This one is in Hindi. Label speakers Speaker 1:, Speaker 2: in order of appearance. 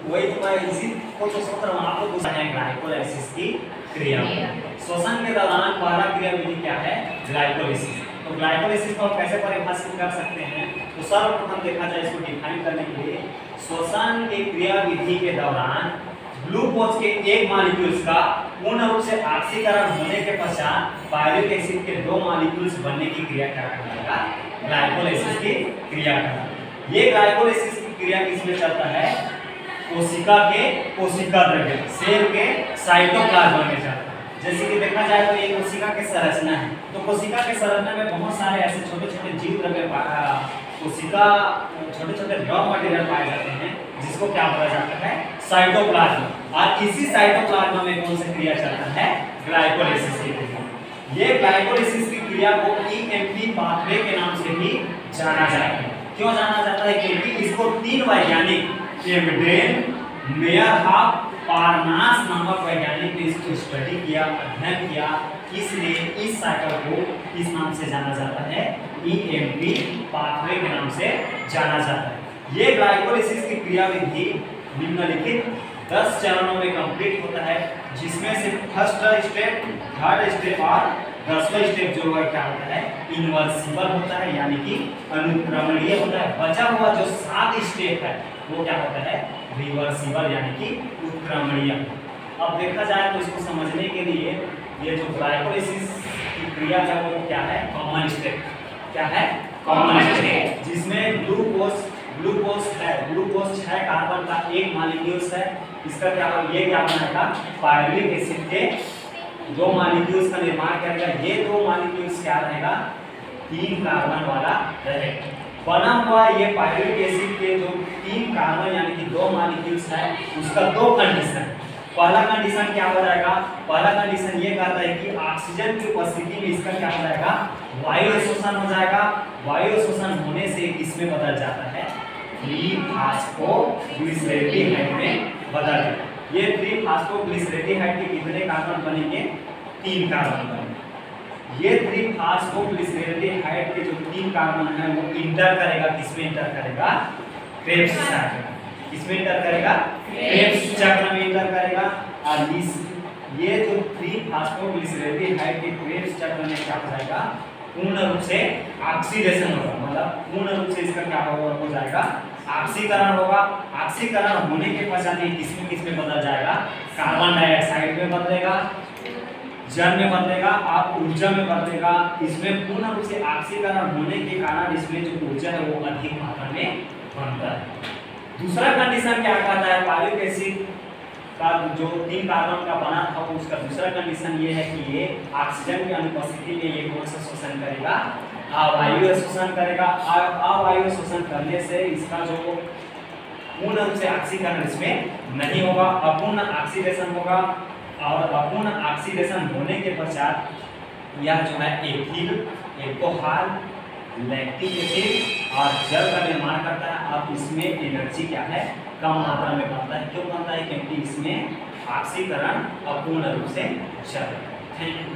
Speaker 1: वही तो मैं इसी को तो सोच रहा हूँ आपको पूछना है ग्लाइकोलाइसिस की क्रिया। श्वसन के दौरान पहला क्रियाविधि क्या है? ग्लाइकोलाइसिस। तो ग्लाइकोलाइसिस को हम कैसे परिभाषित कर सकते हैं? तो सर्वप्रथम देखा जाए इसको डिफाइन करने के लिए, श्वसन की क्रियाविधि के दौरान ग्लूकोज के एक मॉलिक्यूल्स का पूर्ण रूप से ऑक्सीकरण होने के पश्चात पायरुविक एसिड के दो मॉलिक्यूल्स बनने की क्रिया क्या कहलाएगा? ग्लाइकोलाइसिस की क्रिया कहलाएगा। ये ग्लाइकोलाइसिस की क्रिया किसमें चलता है? कोशिका के कोशिका द्रव्य, सेल के साइटोप्लाज्म में चलता है। जैसे कि देखा जाए तो ये कोशिका के संरचना है, तो कोशिका के संरचना में बहुत सारे ऐसे छोटे छोटे जीव द्रव्य कोशिका छोटे छोटे रॉ मटेरियल पाए जाते हैं, जिसको क्या बोला जाता है? साइटोप्लाज्म। और इसी साइटोप्लाज्म में कौन सी क्रिया चलता है? ग्लाइकोलाइसिस की क्रिया। ये ग्लाइकोलाइसिस की क्रिया को ईएमपी पाथवे के नाम से भी जाना जाता है। क्यों जाना जाता है? क्योंकि इसको तीन वैज्ञानिक एवडेन, मेयरहॉफ, पारनास नामक वैज्ञानिक ने इसको स्टडी किया, अध्ययन किया, इसलिए इस साइकिल को इस नाम से जाना जाता है, ईएमपी पाथवे के नाम से जाना जाता है। ये ग्लाइकोलाइसिस की क्रियाविधि निम्नलिखित 10 चरणों में कंप्लीट होता है, जिसमें से फर्स्ट स्टेप, थर्ड स्टेप और 10वां स्टेप जो है क्या होता है? इनवर्सिबल होता है, यानी कि अनुक्रमणीय होता है। बचा हुआ जो 7 स्टेप है वो क्या होता है? रिवर्सिबल, यानी कि उत्क्रमणीय। अब देखा जाए तो इसको समझने के लिए ये जो ग्लाइकोलाइसिस की क्रिया है वो क्या है? Common step. क्या है? कॉमन स्टेप, जिसमें ग्लूकोज है, ग्लूकोज 6 कार्बन का एक मॉलिक्यूल्स है। इसका क्या होगा? ये क्या बनाएगा? पायरुविक एसिड के 2 मॉलिक्यूल्स का निर्माण करेगा। ये 2 मॉलिक्यूल्स क्या रहेगा? 3 कार्बन वाला रहेगा। बना हुआ ये पायरुविक एसिड के जो 3 कार्बन यानी कि 2 मॉलिक्यूल्स है, उसका 2 कंडीशन। पहला कंडीशन क्या हो जाएगा? पहला कंडीशन ये कहता है कि ऑक्सीजन की उपस्थिति में इसका क्या हो जाएगा? वायु शोषण हो जाएगा। वायु शोषण होने से किसमें बदल जाता है? 3-फॉस्फोग्लिसरेटिहाइड में बदल जाता है। ये 3-फॉस्फोग्लिसरेटिहाइड के कितने कार्बन बनेंगे? 3 कार्बन बनेंगे। ये 3-फॉस्फोग्लिसरेटिहाइड के जो 3 कार्बन है वो इंटर करेगा, किसमें इंटर करेगा? क्रेब्स चक्र। किसमें इंटर करेगा? क्रेब्स चक्र में इंटर करेगा। और ये जो 3-फॉस्फोग्लिसरेटिहाइड के क्रेब्स चक्र में क्या हो जाएगा? पूर्ण रूप से ऑक्सीडेशन होगा, मतलब पूर्ण रूप से इसका क्या हो जाएगा? ऑक्सीकरण होगा। ऑक्सीकरण होने के पश्चात ये किसमें बदल जाएगा? कार्बन डाइऑक्साइड में बदलेगा, जल में बदलेगा और ऊर्जा में बदलेगा। इसमें पूर्ण रूप से ऑक्सीकरण होने के कारण इसमें जो ऊर्जा है वो अधिक मात्रा में बनता है। दूसरा कंडीशन क्या कहता है? पायरुविक एसिड का जो 3 कार्बन का बना था उसका दूसरा कंडीशन ये है कि ये ऑक्सीजन की अनुपस्थिति में ये कौन सा शोषण करेगा? अवायवीय शोषण करेगा। अवायवीय शोषण करने से इसका जो पूर्ण रूप से ऑक्सीकरण इसमें नहीं होगा, अपूर्ण ऑक्सीडेशन होगा। और अपूर्ण ऑक्सीडेशन होने के पश्चात यह जो है एथिल, एल्कोहल, लैक्टिक एसिड और जल का निर्माण करता है। अब इसमें एनर्जी क्या है? कम मात्रा में बनता है। क्यों बनता है? क्योंकि इसमें ऑक्सीकरण अपूर्ण रूप से चल रहा है। Thank you.